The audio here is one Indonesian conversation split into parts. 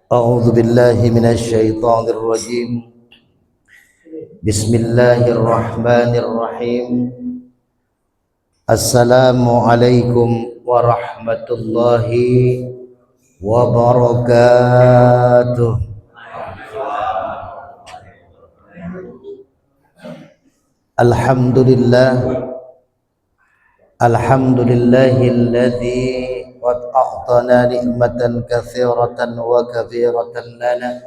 A'udzu billahi minasyaitonir rajim. Bismillahirrahmanirrahim. Assalamualaikum warahmatullahi wabarakatuh. Alhamdulillah. Alhamdulillahilladzi qad a'tana ni'matan katsiratan wa katsiratan lana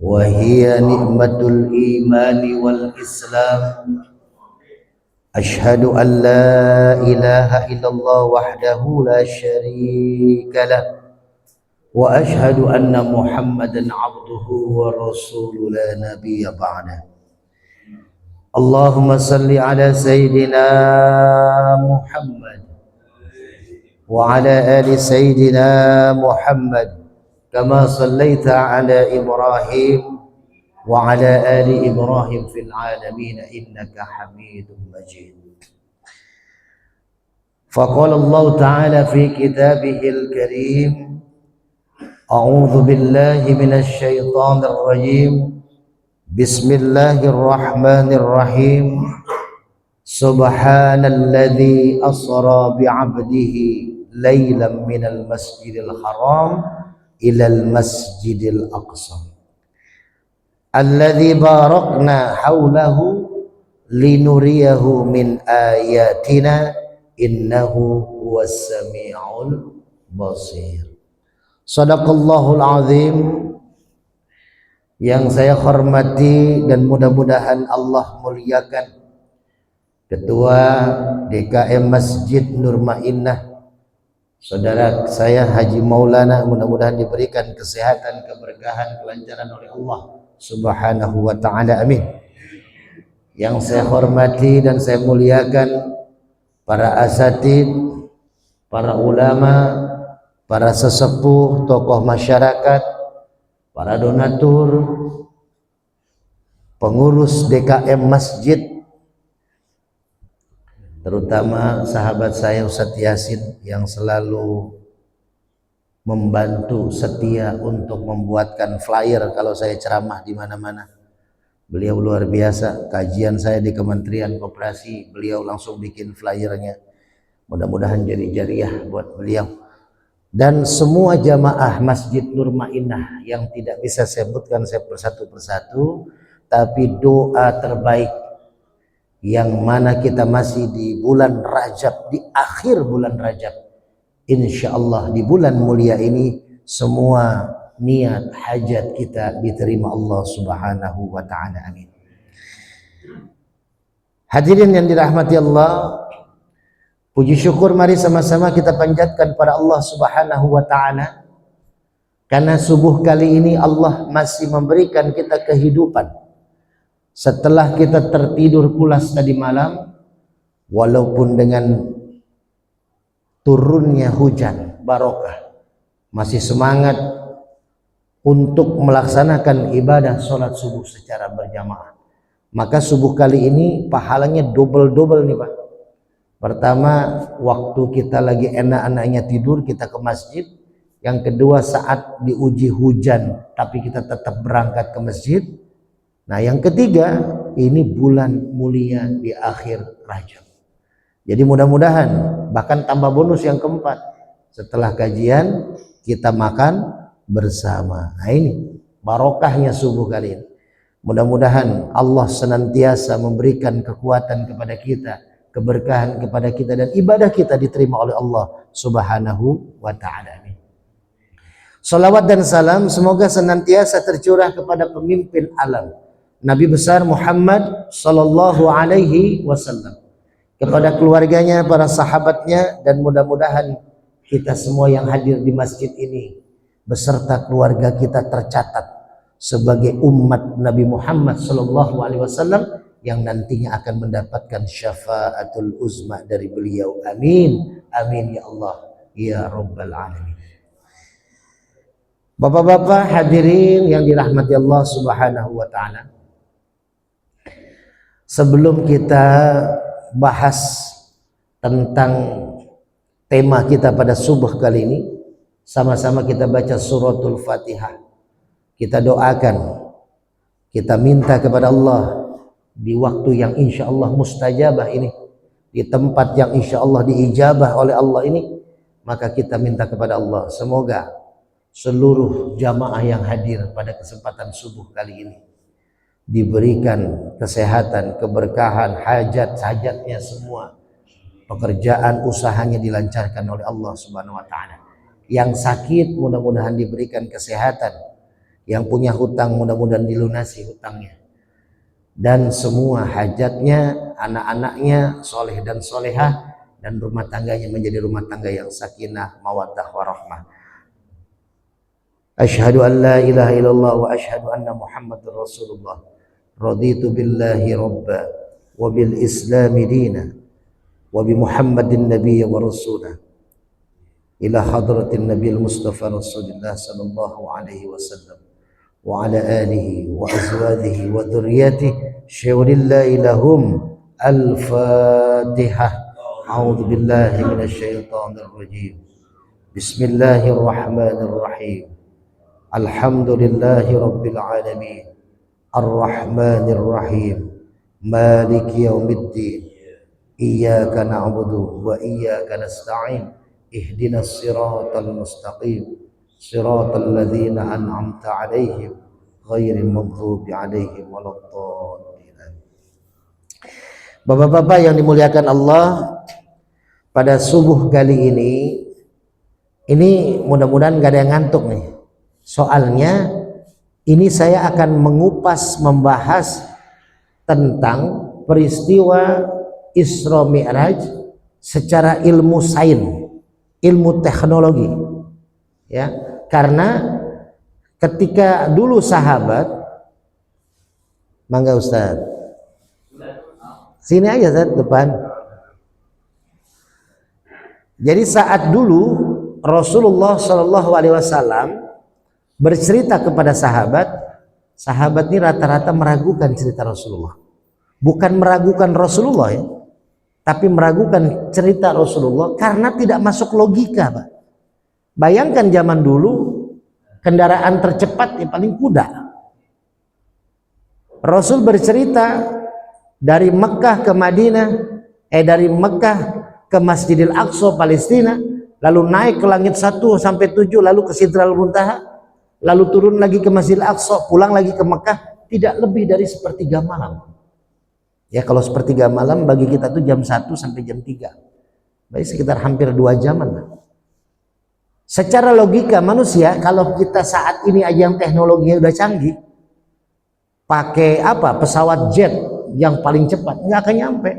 wa hiya ni'matul imani wal islam. Ashhadu an la ilaha illallah wahdahu la syarika lah wa ashhadu anna Muhammadan abduhu wa rasuluhu la nabiyya ba'dah. Allahumma salli ala sayyidina Muhammad wa ala ali sayyidina Muhammad kama sallaita ala Ibrahim wa ala ali Ibrahim fil alamin innaka Hamidum Majid. Faqala Allah Ta'ala fi kitabihil karim, a'udzu billahi minasy syaithanir rajim. Bismillahirrahmanirrahim. Subhanalladzi asra bi'abdihi lailan minal masjidil haram ilal masjidil aqsa alladzi barakna haulahu linuriyahu min ayatina innahu huwas sami'ul basir. Shadaqallahul azim. Yang saya hormati dan mudah-mudahan Allah muliakan Ketua DKM Masjid Nur Mainah, saudara saya Haji Maulana, mudah-mudahan diberikan kesehatan, keberkahan, kelancaran oleh Allah Subhanahu wa ta'ala, amin. Yang saya hormati dan saya muliakan para asatid, para ulama, para sesepuh, tokoh masyarakat, para donatur, pengurus DKM Masjid, terutama sahabat saya Ustadz Yasin yang selalu membantu setia untuk membuatkan flyer kalau saya ceramah di mana-mana. Beliau luar biasa. Kajian saya di Kementerian Koperasi, beliau langsung bikin flyernya. Mudah-mudahan jadi jariah buat beliau. Dan semua jamaah Masjid Nur Mainah yang tidak bisa saya sebutkan saya persatu persatu, tapi doa terbaik yang mana kita masih di bulan Rajab, di akhir bulan Rajab, insya Allah di bulan mulia ini semua niat hajat kita diterima Allah Subhanahu wa ta'ala, amin. Hadirin yang dirahmati Allah, puji syukur mari sama-sama kita panjatkan pada Allah Subhanahu wa ta'ala, karena subuh kali ini Allah masih memberikan kita kehidupan setelah kita tertidur pulas tadi malam, walaupun dengan turunnya hujan barokah, masih semangat untuk melaksanakan ibadah sholat subuh secara berjamaah. Maka subuh kali ini pahalanya double-double nih Pak. Pertama, waktu kita lagi enak-enaknya tidur kita ke masjid. Yang kedua, saat diuji hujan tapi kita tetap berangkat ke masjid. Nah, yang ketiga, ini bulan mulia di akhir Rajab. Jadi mudah-mudahan, bahkan tambah bonus yang keempat, setelah kajian kita makan bersama. Nah, ini barokahnya subuh kali ini. Mudah-mudahan Allah senantiasa memberikan kekuatan kepada kita, keberkahan kepada kita, dan ibadah kita diterima oleh Allah Subhanahu wa ta'ala. Salawat dan salam semoga senantiasa tercurah kepada pemimpin alam, Nabi besar Muhammad sallallahu alaihi wasallam, kepada keluarganya, para sahabatnya, dan mudah-mudahan kita semua yang hadir di masjid ini beserta keluarga kita tercatat sebagai umat Nabi Muhammad sallallahu alaihi wasallam yang nantinya akan mendapatkan syafaatul uzma dari beliau. Amin, amin ya Allah ya rabbal alamin. Bapak-bapak hadirin yang dirahmati Allah Subhanahu wa ta'ala, Sebelum kita bahas tentang tema kita pada subuh kali ini, sama-sama kita baca suratul Fatihah. Kita doakan, kita minta kepada Allah di waktu yang insya Allah mustajabah ini, di tempat yang insya Allah diijabah oleh Allah ini, maka kita minta kepada Allah semoga seluruh jamaah yang hadir pada kesempatan subuh kali ini diberikan kesehatan, keberkahan, hajat-hajatnya semua, pekerjaan usahanya dilancarkan oleh Allah Subhanahu wa taala. Yang sakit mudah-mudahan diberikan kesehatan, yang punya hutang mudah-mudahan dilunasi hutangnya, dan semua hajatnya, anak-anaknya soleh dan solehah, dan rumah tangganya menjadi rumah tangga yang sakinah, mawaddah, warahmah. Asyhadu an la ilaha illallah wa asyhadu anna Muhammadar Rasulullah. Raditu billahi rabba wa bil islami dina wa bi Muhammadin nabiyya wa rasulah. Ila hadratin Nabil Mustafa Rasulullah sallallahu alaihi wasallam wa ala alihi wa azwajihi wa dhurriyyatihi syawrillahi lahum. Al-Fatihah. A'udzu billahi minasy syaithanir rajim. Bismillahirrahmanirrahim. Alhamdulillahi rabbil alamin. Ar-Rahmanir Rahim. Maliki yaumiddin. Iyyaka na'budu wa iyyaka nasta'in. Ihdinas siratal mustaqim. Siratal ladzina an'amta 'alaihim ghairil maghdubi 'alaihim waladdallin. Bapak-bapak yang dimuliakan Allah, pada subuh kali ini mudah-mudahan gak ada yang ngantuk nih. Soalnya ini saya akan mengupas, membahas tentang peristiwa Isra Mi'raj secara ilmu sains, ilmu teknologi, ya. Karena ketika dulu sahabat, mangga Ustaz, sini aja Ustaz, depan. Jadi saat dulu Rasulullah Shallallahu Alaihi Wasallam bercerita kepada sahabat ini rata-rata meragukan cerita Rasulullah. Bukan meragukan Rasulullah ya, tapi meragukan cerita Rasulullah karena tidak masuk logika, Pak. Bayangkan zaman dulu kendaraan tercepat yang paling kuda. Rasul bercerita dari Mekah ke Madinah, dari Mekah ke Masjidil Aqsa Palestina, lalu naik ke langit 1 sampai 7, lalu ke Sidral Muntaha, lalu turun lagi ke Masjidil Aqsa, pulang lagi ke Mekah, tidak lebih dari sepertiga malam. Ya kalau sepertiga malam bagi kita tuh jam 1 sampai jam 3. Berarti sekitar hampir 2 jaman lah. Secara logika manusia, kalau kita saat ini aja yang teknologinya udah canggih, pakai apa? Pesawat jet yang paling cepat, nggak akan nyampe.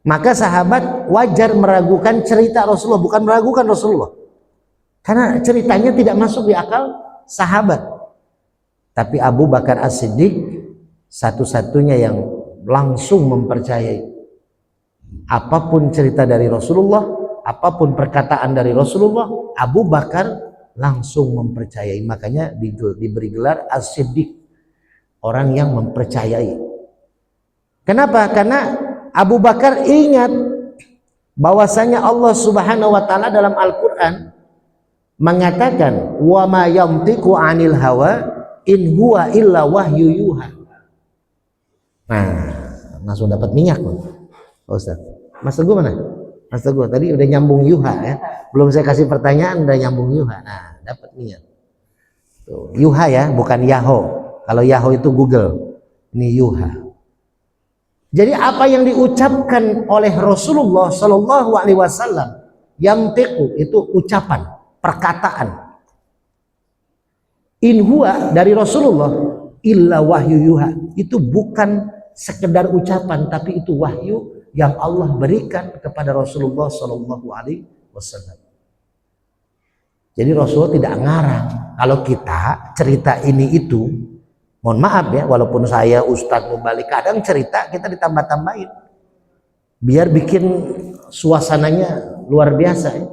Maka sahabat wajar meragukan cerita Rasulullah, bukan meragukan Rasulullah. Karena ceritanya tidak masuk di akal sahabat. Tapi Abu Bakar As-Siddiq satu-satunya yang langsung mempercayai apapun cerita dari Rasulullah, apapun perkataan dari Rasulullah, Abu Bakar langsung mempercayai. Makanya diberi gelar As-Siddiq, orang yang mempercayai. Kenapa? Karena Abu Bakar ingat bahwasanya Allah Subhanahu wa taala dalam Al-Qur'an mengatakan wa ma yantiqu 'anil hawa in huwa illa wahyu yuha. Nah, langsung dapat minyak loh. Ustaz. Mas Teguh mana? Mas Teguh tadi udah nyambung yuha ya. Belum saya kasih pertanyaan udah nyambung yuha. Nah, dapat minyak. Tuh, yuha ya, bukan Yahoo. Kalau Yahoo itu Google. Ini yuha. Jadi apa yang diucapkan oleh Rasulullah Shallallahu Alaihi Wasallam, yantiqu itu ucapan, perkataan. In huwa dari Rasulullah illa wahyu yuha, itu bukan sekedar ucapan, tapi itu wahyu yang Allah berikan kepada Rasulullah Shallallahu Alaihi Wasallam. Jadi Rasulullah tidak ngarang. Kalau kita cerita ini itu, mohon maaf ya, walaupun saya Ustadz Mubalik, kadang cerita kita ditambah-tambahin biar bikin suasananya luar biasa ya.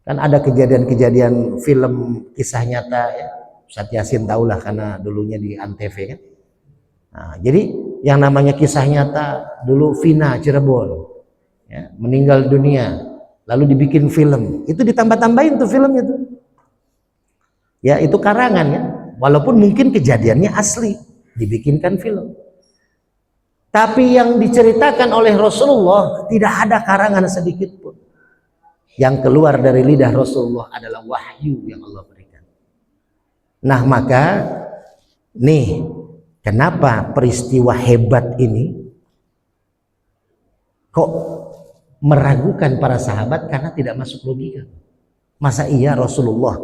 Kan ada kejadian-kejadian film kisah nyata ya, Ustadz Yasin tahulah karena dulunya di Antv kan. Nah, jadi yang namanya kisah nyata dulu Vina Cirebon ya, meninggal dunia lalu dibikin film, itu ditambah-tambahin tuh filmnya tuh ya, itu karangan ya, walaupun mungkin kejadiannya asli dibikinkan film, tapi yang diceritakan oleh Rasulullah tidak ada karangan sedikit pun. Yang keluar dari lidah Rasulullah adalah wahyu yang Allah berikan. Nah maka nih, kenapa peristiwa hebat ini kok meragukan para sahabat, karena tidak masuk logika. Masa iya Rasulullah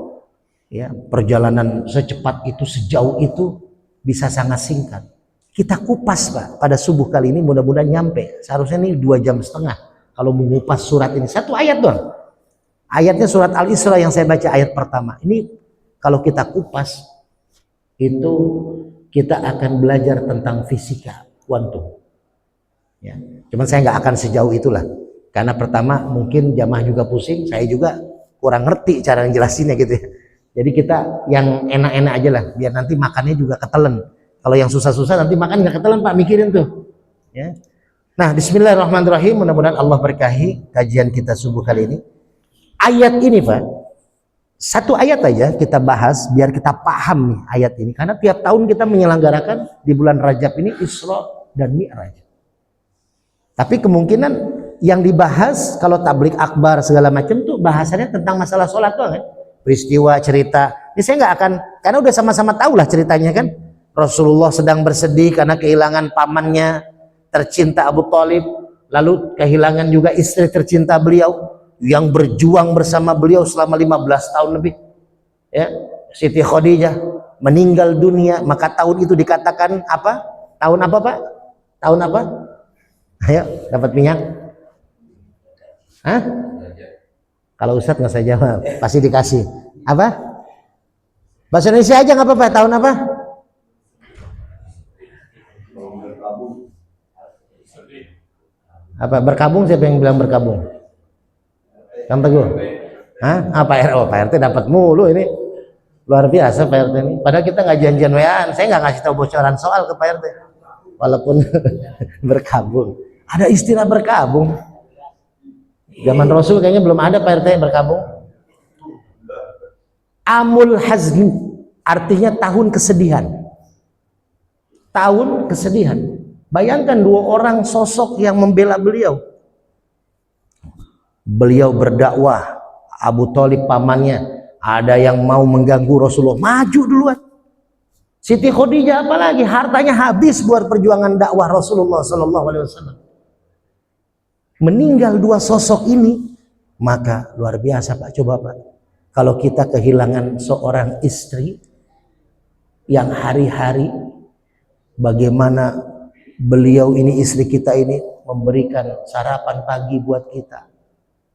ya perjalanan secepat itu, sejauh itu bisa sangat singkat. Kita kupas Pak pada subuh kali ini, mudah-mudahan nyampe. Seharusnya ini 2,5 jam kalau mengupas surat ini, satu ayat doang. Ayatnya surat Al-Isra yang saya baca ayat pertama. Ini kalau kita kupas itu kita akan belajar tentang fisika kuantum. Ya, cuman saya nggak akan sejauh itulah. Karena pertama mungkin jamaah juga pusing, saya juga kurang ngerti cara ngejelasinnya gitu ya. Jadi kita yang enak-enak aja lah, biar nanti makannya juga ketelen. Kalau yang susah-susah nanti makan nggak ketelen Pak, mikirin tuh. Ya. Nah, Bismillahirrahmanirrahim. Mudah-mudahan Allah berkahi kajian kita subuh kali ini. Ayat ini Pak, satu ayat aja kita bahas biar kita paham nih ayat ini. Karena tiap tahun kita menyelenggarakan di bulan Rajab ini Isra dan Mi'raj. Tapi kemungkinan yang dibahas kalau tablik akbar segala macam tuh bahasannya tentang masalah sholat tuh kan, peristiwa cerita. Ini saya nggak akan, karena udah sama-sama tahu lah ceritanya kan. Rasulullah sedang bersedih karena kehilangan pamannya tercinta Abu Thalib, lalu kehilangan juga istri tercinta beliau yang berjuang bersama beliau selama 15 tahun lebih ya, Siti Khadijah meninggal dunia. Maka tahun itu dikatakan apa? Tahun apa Pak? Tahun apa? Ayo dapat minyak? Hah? Kalau Ustadz nggak saya jawab, pasti dikasih apa? Bahasa Indonesia aja nggak apa-apa. Tahun apa? Apa berkabung? Siapa yang bilang berkabung? Kang Teguh? Hah? Ah, Pak RT, oh, Pak RT dapat mulu ini, luar biasa Pak RT ini. Padahal kita nggak janjian WA-an, saya nggak ngasih tahu bocoran soal ke Pak RT, walaupun berkabung. Ada istilah berkabung. Zaman Rasul kayaknya belum ada Pak RT berkabung. Amul Hazni artinya tahun kesedihan. Tahun kesedihan. Bayangkan dua orang sosok yang membela beliau. Beliau berdakwah, Abu Thalib pamannya, ada yang mau mengganggu Rasulullah, maju duluan. Siti Khadijah apalagi hartanya habis buat perjuangan dakwah Rasulullah Sallallahu Alaihi Wasallam. Meninggal dua sosok ini, maka luar biasa Pak. Coba Pak, kalau kita kehilangan seorang istri yang hari-hari bagaimana beliau ini, istri kita ini memberikan sarapan pagi buat kita,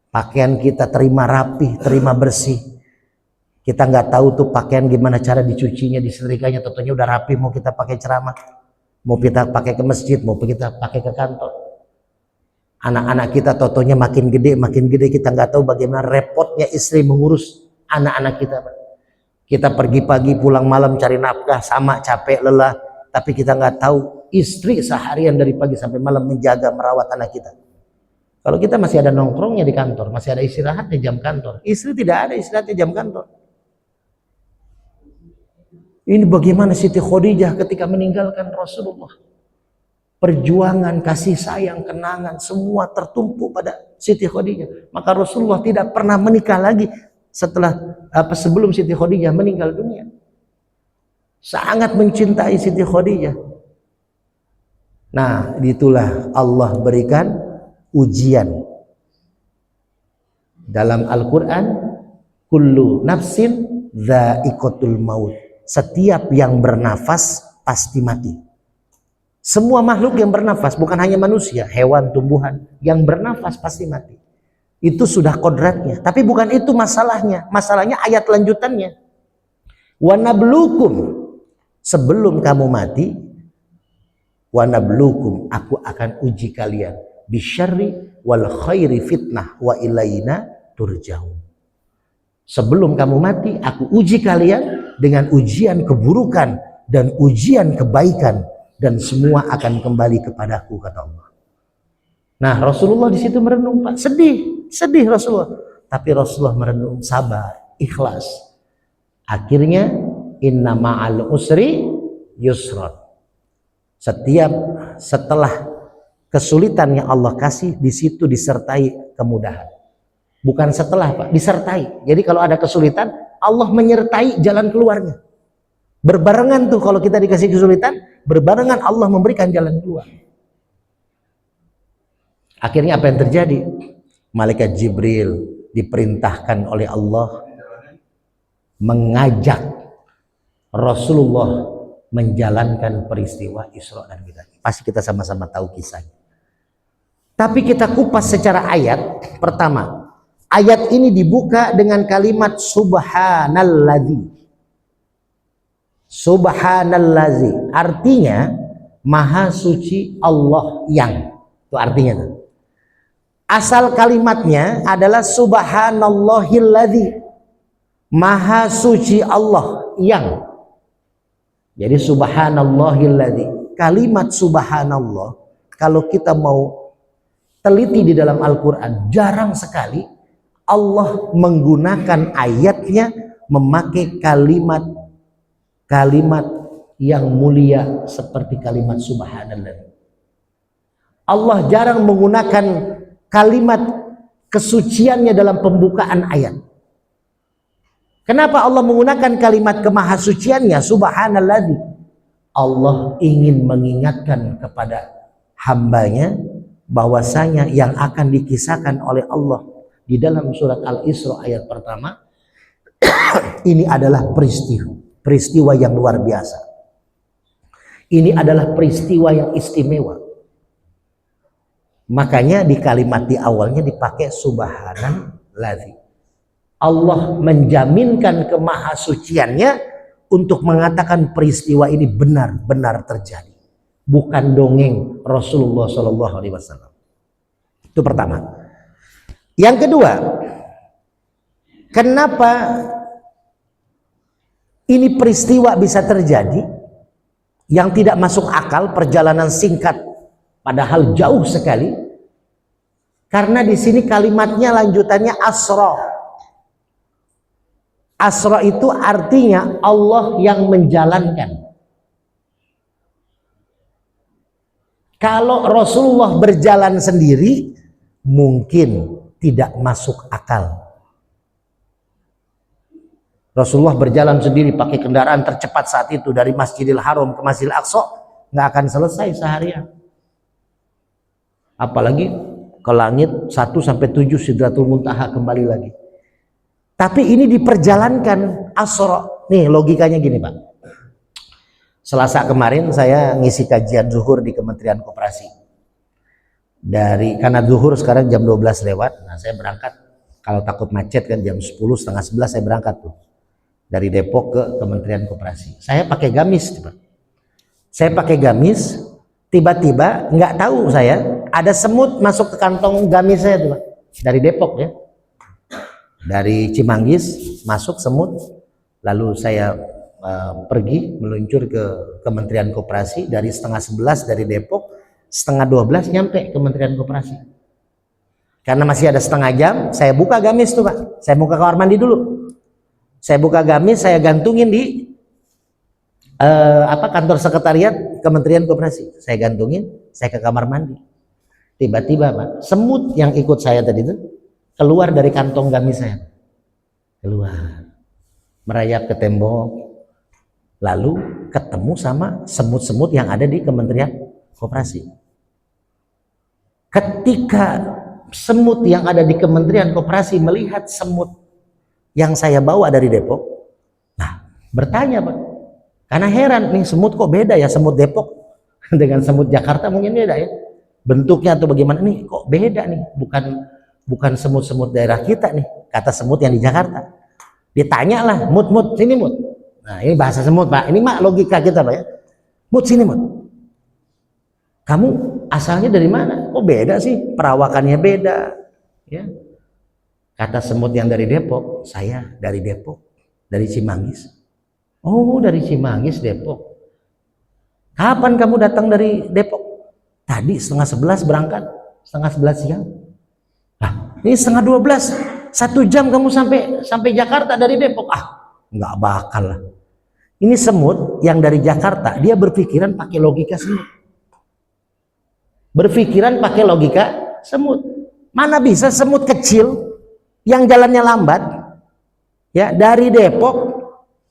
pakaian kita terima rapi, terima bersih. Kita nggak tahu tuh pakaian gimana cara dicucinya, disetrikanya, tentunya udah rapi. Mau kita pakai ceramah, mau kita pakai ke masjid, mau kita pakai ke kantor. Anak-anak kita totonya makin gede, kita nggak tahu bagaimana repotnya istri mengurus anak-anak kita. Kita pergi pagi pulang malam cari nafkah, sama capek lelah, tapi kita nggak tahu istri seharian dari pagi sampai malam menjaga merawat anak kita. Kalau kita masih ada nongkrongnya di kantor, masih ada istirahatnya jam kantor, istri tidak ada istirahatnya jam kantor. Ini bagaimana Siti Khadijah ketika meninggalkan Rasulullah. Perjuangan, kasih sayang, kenangan, semua tertumpu pada Siti Khadijah. Maka Rasulullah tidak pernah menikah lagi sebelum Siti Khadijah meninggal dunia. Sangat mencintai Siti Khadijah. Nah, itulah Allah berikan ujian dalam Al-Quran, kullu nafsin dha'iqatul maut, setiap yang bernafas pasti mati. Semua makhluk yang bernafas, bukan hanya manusia, hewan, tumbuhan yang bernafas pasti mati. Itu sudah kodratnya, tapi bukan itu masalahnya. Masalahnya ayat lanjutannya, wa nablukum, sebelum kamu mati, wa nablukum, aku akan uji kalian, bisyarri wal khairi fitnah wa ilaina turja'un. Sebelum kamu mati, aku uji kalian dengan ujian keburukan dan ujian kebaikan. dan semua akan kembali kepadaku, kata Allah. Nah, Rasulullah di situ merenung, Pak. Sedih Rasulullah. Tapi Rasulullah merenung, sabar, ikhlas. Akhirnya inna ma'al usri yusron. Setelah kesulitan yang Allah kasih, di situ disertai kemudahan. Bukan setelah, Pak, disertai. Jadi kalau ada kesulitan, Allah menyertai jalan keluarnya. Berbarengan tuh, kalau kita dikasih kesulitan, berbarengan Allah memberikan jalan keluar. Akhirnya apa yang terjadi? Malaikat Jibril diperintahkan oleh Allah mengajak Rasulullah menjalankan peristiwa Isra dan Mi'raj. Pasti kita sama-sama tahu kisahnya. Tapi kita kupas secara ayat. Pertama, ayat ini dibuka dengan kalimat subhanalladzi. Subhanalladzi artinya maha suci Allah yang. Itu artinya tuh. Asal kalimatnya adalah subhanallahilladzi, maha suci Allah yang. Jadi subhanallahilladzi, kalimat subhanallah kalau kita mau teliti di dalam Al-Quran, jarang sekali Allah menggunakan ayatnya memakai kalimat yang mulia seperti kalimat subhanallah. Allah jarang menggunakan kalimat kesuciannya dalam pembukaan ayat. Kenapa Allah menggunakan kalimat kemahasuciannya subhanalladzi? Allah ingin mengingatkan kepada hambanya bahwasanya yang akan dikisahkan oleh Allah di dalam surat Al-Isra ayat pertama ini adalah peristiwa yang luar biasa. Ini adalah peristiwa yang istimewa. Makanya di kalimat di awalnya dipakai subhanalladzi. Allah menjaminkan kemahasuciannya untuk mengatakan peristiwa ini benar-benar terjadi. Bukan dongeng Rasulullah SAW. Itu pertama. Yang kedua, kenapa ini peristiwa bisa terjadi yang tidak masuk akal, perjalanan singkat padahal jauh sekali? Karena di sini kalimatnya lanjutannya asra. Asra itu artinya Allah yang menjalankan. Kalau Rasulullah berjalan sendiri mungkin tidak masuk akal. Rasulullah berjalan sendiri pakai kendaraan tercepat saat itu dari Masjidil Haram ke Masjidil Aqsa, nggak akan selesai seharian. Apalagi ke langit 1 sampai 7 Sidratul Muntaha kembali lagi. Tapi ini diperjalankan asra. Nih logikanya gini, Pak. Selasa kemarin saya ngisi kajian zuhur di Kementerian Koperasi. Karena zuhur sekarang jam 12 lewat. Nah, saya berangkat kalau takut macet kan jam 10 setengah 11 saya berangkat tuh. Dari Depok ke Kementerian Koperasi. Saya pakai gamis, Pak. Saya pakai gamis, tiba-tiba nggak tahu saya ada semut masuk ke kantong gamis saya tuh, Pak. Dari Depok ya. Dari Cimanggis masuk semut, lalu saya pergi meluncur ke Kementerian Koperasi dari setengah 11 dari Depok, setengah 12 nyampe Kementerian Koperasi. Karena masih ada setengah jam, saya buka gamis tuh, Pak. Saya buka kamar mandi dulu. Saya buka gamis, saya gantungin di kantor sekretariat Kementerian Koperasi. Saya gantungin, saya ke kamar mandi. Tiba-tiba, Pak, semut yang ikut saya tadi itu keluar dari kantong gamis saya. Keluar. Merayap ke tembok. Lalu ketemu sama semut-semut yang ada di Kementerian Koperasi. Ketika semut yang ada di Kementerian Koperasi melihat semut yang saya bawa dari Depok, nah bertanya, Pak, karena heran nih semut kok beda ya, semut Depok dengan semut Jakarta mungkin beda ya bentuknya atau bagaimana, nih kok beda nih, bukan semut-semut daerah kita nih, kata semut yang di Jakarta. Ditanya lah, mut sini mut. Nah ini bahasa semut, Pak, ini mak logika kita, Pak ya. Mut sini mut, kamu asalnya dari mana? Kok beda sih, perawakannya beda ya. Kata semut yang dari Depok, saya dari Depok, dari Cimanggis. Oh, dari Cimanggis, Depok. Kapan kamu datang dari Depok? Tadi 10:30 berangkat, 10:30 siang. Nah, ini 11:30, 1 jam kamu sampai Jakarta dari Depok. Nggak bakal lah. Ini semut yang dari Jakarta, dia berpikiran pakai logika semut. Berpikiran pakai logika semut. Mana bisa semut kecil yang jalannya lambat, ya, dari Depok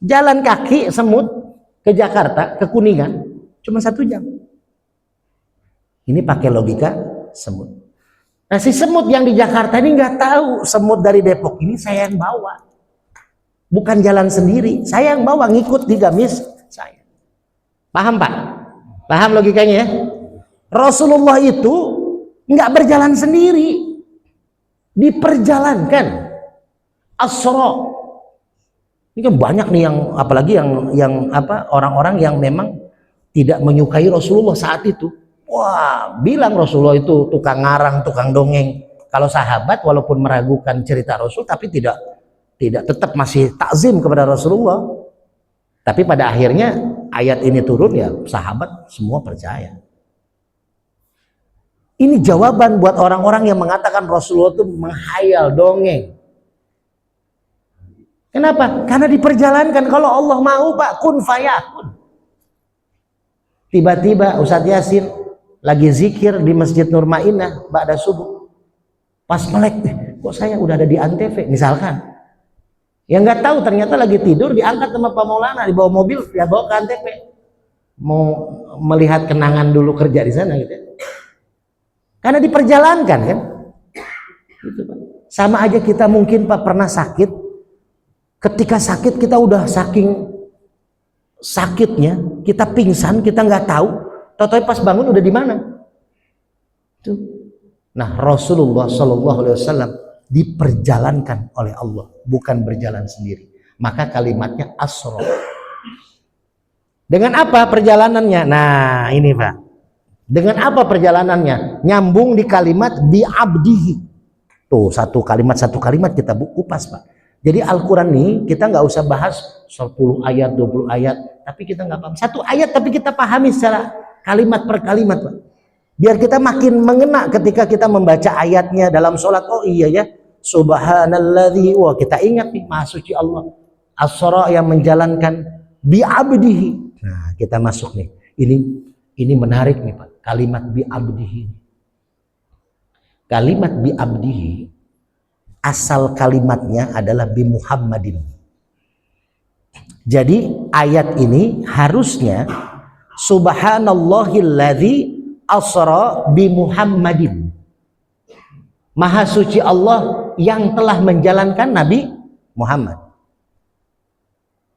jalan kaki semut ke Jakarta, ke Kuningan, cuma 1 jam. Ini pakai logika semut. Nah, si semut yang di Jakarta ini nggak tahu semut dari Depok ini saya yang bawa. Bukan jalan sendiri, saya yang bawa, ngikut di gamis saya. Paham Pak? Paham logikanya ya? Rasulullah itu nggak berjalan sendiri, diperjalankan. Asra. Ini kan banyak nih yang, apalagi yang orang-orang yang memang tidak menyukai Rasulullah saat itu. Wah, bilang Rasulullah itu tukang ngarang, tukang dongeng. Kalau sahabat walaupun meragukan cerita Rasul, tapi tidak tetap masih takzim kepada Rasulullah. Tapi pada akhirnya ayat ini turun, ya sahabat semua percaya. Ini jawaban buat orang-orang yang mengatakan Rasulullah itu menghayal, dongeng. Kenapa? Karena diperjalankan. Kalau Allah mau Pak, kun fayakun. Tiba-tiba Ustadz Yasin lagi zikir di Masjid Nur Mainah ba'da subuh. Pas melek, kok saya udah ada di Antv misalkan. Yang nggak tahu ternyata lagi tidur, diangkat sama Pak Maulana, dibawa mobil, dia bawa ke Antv. Mau melihat kenangan dulu kerja di sana gitu. Karena diperjalankan kan. Gitu, Pak. Sama aja kita mungkin Pak pernah sakit. Ketika sakit kita udah saking sakitnya, kita pingsan, kita nggak tahu. Tahu-tahu pas bangun udah di mana? Tuh. Nah, Rasulullah Shallallahu Alaihi Wasallam diperjalankan oleh Allah, bukan berjalan sendiri. Maka kalimatnya asra. Dengan apa perjalanannya? Nah, ini Pak. Dengan apa perjalanannya? Nyambung di kalimat bi abdihi. Tuh, satu kalimat kita kupas Pak. Jadi Al-Quran nih kita nggak usah bahas 10 ayat, 20 ayat, tapi kita nggak paham. Satu ayat tapi kita pahami secara kalimat per kalimat Pak. Biar kita makin mengena ketika kita membaca ayatnya dalam sholat. Oh iya ya, subhanalladzi, wah kita ingat nih Maha Suci Allah. As-Sara yang menjalankan bi abdihi. Nah, kita masuk nih. Ini menarik nih Pak. Kalimat bi abdihi. Kalimat bi abdihi, asal kalimatnya adalah bi Muhammadin. Jadi ayat ini harusnya subhanallahilladzi asra bi Muhammadin. Maha suci Allah yang telah menjalankan Nabi Muhammad.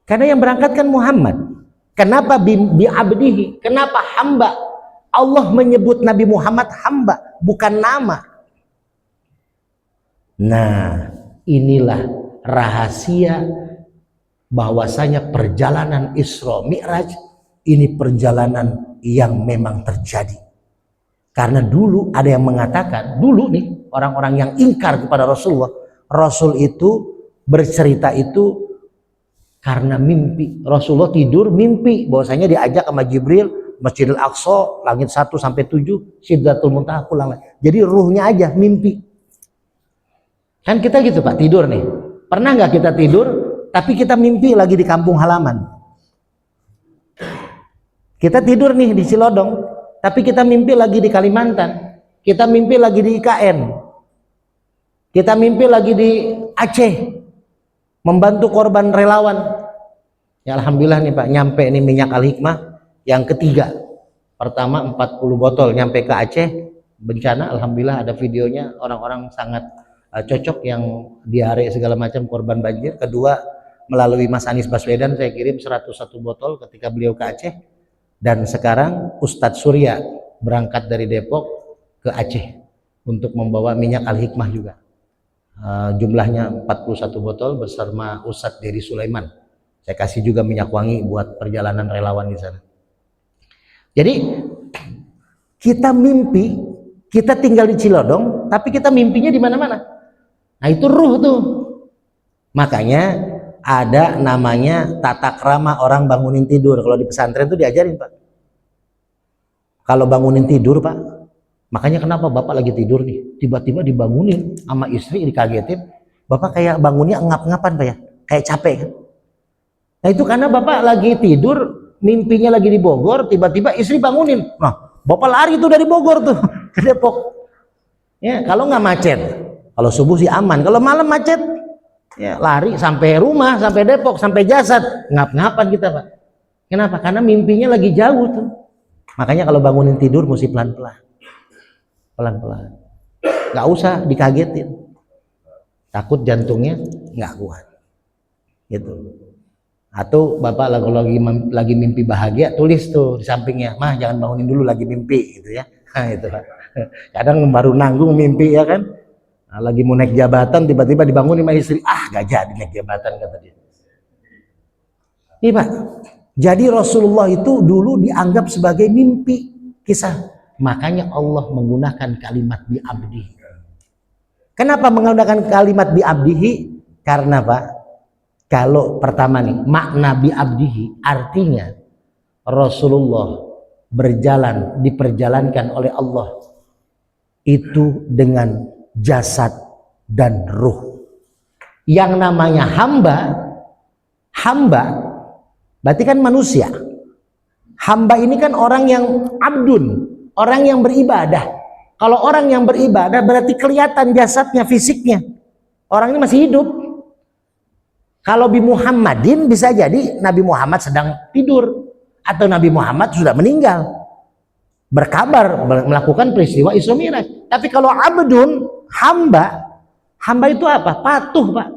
Karena yang berangkatkan Muhammad. Kenapa bi abdihi? Kenapa hamba? Allah menyebut Nabi Muhammad hamba, bukan nama. Nah, inilah rahasia bahwasanya perjalanan Isra Mi'raj ini perjalanan yang memang terjadi. Karena dulu ada yang mengatakan, dulu nih orang-orang yang ingkar kepada Rasulullah, Rasul itu bercerita itu karena mimpi. Rasulullah tidur mimpi bahwasanya diajak sama Jibril Masjidil Aqsa, langit 1 sampai 7, Sidratul Muntaha pulang lagi. Jadi ruhnya aja mimpi. Kan kita gitu Pak, tidur nih. Pernah nggak kita tidur tapi kita mimpi lagi di kampung halaman? Kita tidur nih di Cilodong tapi kita mimpi lagi di Kalimantan. Kita mimpi lagi di IKN. Kita mimpi lagi di Aceh membantu korban relawan. Ya alhamdulillah nih Pak, nyampe nih minyak Al-Hikmah yang ketiga. Pertama 40 botol nyampe ke Aceh, bencana, alhamdulillah ada videonya, orang-orang sangat cocok yang diare segala macam korban banjir. Kedua, melalui Mas Anies Baswedan saya kirim 101 botol ketika beliau ke Aceh. Dan sekarang Ustadz Surya berangkat dari Depok ke Aceh untuk membawa minyak Al-Hikmah juga. Jumlahnya 41 botol bersama Ustadz Dedi Sulaiman. Saya kasih juga minyak wangi buat perjalanan relawan di sana. Jadi kita mimpi, kita tinggal di Cilodong, tapi kita mimpinya di mana-mana. Nah itu ruh tuh. Makanya ada namanya tata krama orang bangunin tidur. Kalau di pesantren tuh diajarin Pak. Kalau bangunin tidur Pak, makanya kenapa Bapak lagi tidur nih, tiba-tiba dibangunin sama istri, dikagetin, Bapak kayak bangunnya ngap-ngapan Pak ya, kayak capek kan? Nah itu karena Bapak lagi tidur, mimpinya lagi di Bogor, tiba-tiba istri bangunin, nah Bapak lari tuh dari Bogor tuh ke Depok. Ya kalau nggak macet, kalau subuh sih aman, kalau malam macet, ya lari sampai rumah, sampai Depok, sampai Jasad, ngap-ngapan kita Pak. Kenapa? Karena mimpinya lagi jauh tuh. Makanya kalau bangunin tidur mesti pelan-pelan, pelan-pelan, nggak usah dikagetin, takut jantungnya nggak kuat gitu. Atau Bapak lagi mimpi bahagia, tulis tuh di sampingnya, mah jangan bangunin dulu lagi mimpi gitu ya. Nah, itu Pak. Kadang baru nanggung mimpi ya kan, nah, lagi mau naik jabatan tiba-tiba dibangunin sama istri, gak jadi naik jabatan kata dia. Iya Pak. Jadi Rasulullah itu dulu dianggap sebagai mimpi kisah. Makanya Allah menggunakan kalimat bi'abdihi. Kenapa menggunakan kalimat bi'abdihi? Karena Pak, kalau pertama nih, makna bi'abdihi artinya Rasulullah diperjalankan oleh Allah itu dengan jasad dan ruh. Yang namanya hamba berarti kan manusia. Hamba ini kan orang yang abdun, orang yang beribadah. Kalau orang yang beribadah berarti kelihatan jasadnya, fisiknya. Orang ini masih hidup. Kalau Nabi Muhammadin bisa jadi Nabi Muhammad sedang tidur atau Nabi Muhammad sudah meninggal. Berkabar melakukan peristiwa Isra Mi'raj. Tapi kalau abdun, hamba itu apa? Patuh, Pak.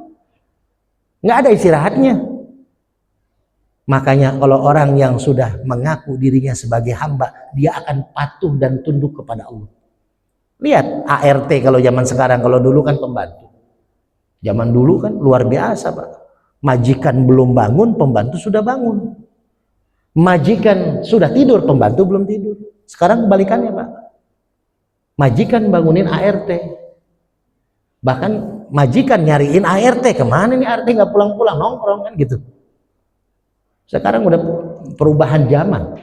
Nggak ada istirahatnya. Makanya kalau orang yang sudah mengaku dirinya sebagai hamba, dia akan patuh dan tunduk kepada Allah. Lihat ART kalau zaman sekarang, kalau dulu kan pembantu. Zaman dulu kan luar biasa Pak. Majikan belum bangun, pembantu sudah bangun. Majikan sudah tidur, pembantu belum tidur. Sekarang kebalikannya Pak. Majikan bangunin ART. Bahkan majikan nyariin ART, kemana nih ART nggak pulang-pulang, nongkrong kan gitu. Sekarang udah perubahan zaman.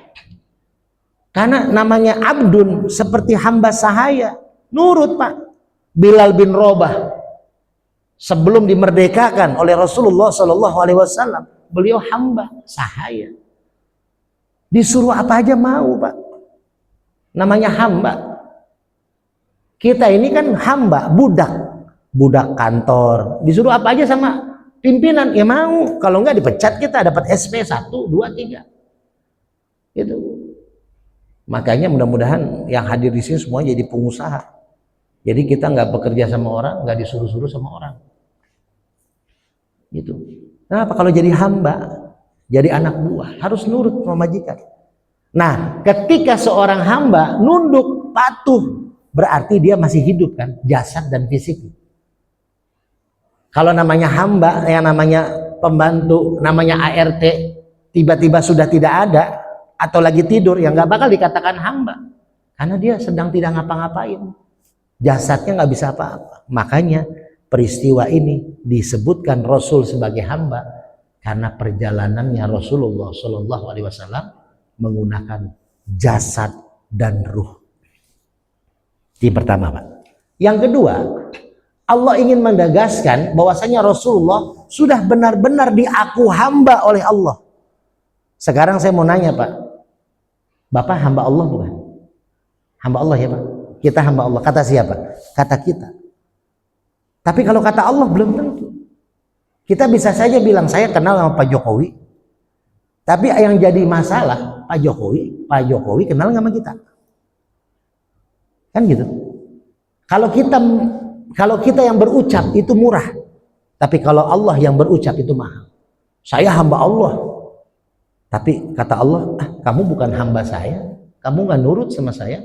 Karena namanya abdun seperti hamba sahaya, nurut Pak. Bilal bin Rabah sebelum dimerdekakan oleh Rasulullah Shallallahu Alaihi Wasallam, beliau hamba sahaya. Disuruh apa aja mau Pak. Namanya hamba. Kita ini kan hamba, budak kantor. Disuruh apa aja sama pimpinan ya mau, kalau enggak dipecat kita, dapat SP 1, 2, 3 gitu. Makanya mudah-mudahan yang hadir di sini semua jadi pengusaha, jadi kita nggak bekerja sama orang, nggak disuruh-suruh sama orang gitu. Kenapa? Kalau jadi hamba, jadi anak buah harus nurut sama majikan. Nah ketika seorang hamba nunduk patuh, berarti dia masih hidup kan, jasad dan fisik. Kalau namanya hamba, yang namanya pembantu, namanya ART, tiba-tiba sudah tidak ada atau lagi tidur, ya nggak bakal dikatakan hamba, karena dia sedang tidak ngapa-ngapain, jasadnya nggak bisa apa-apa. Makanya peristiwa ini disebutkan Rasul sebagai hamba karena perjalanannya Rasulullah Shallallahu Alaihi Wasallam menggunakan jasad dan ruh. Yang pertama Pak. Yang kedua, Allah ingin menegaskan bahwasanya Rasulullah sudah benar-benar diaku hamba oleh Allah. Sekarang saya mau nanya Pak, Bapak hamba Allah bukan? Hamba Allah ya Pak? Kita hamba Allah, kata siapa? Kata kita. Tapi kalau kata Allah belum tentu. Kita bisa saja bilang saya kenal sama Pak Jokowi, tapi yang jadi masalah Pak Jokowi kenal sama kita. Kan gitu. Kalau kita yang berucap itu murah, tapi kalau Allah yang berucap itu mahal. Saya hamba Allah, tapi kata Allah, kamu bukan hamba saya, kamu nggak nurut sama saya.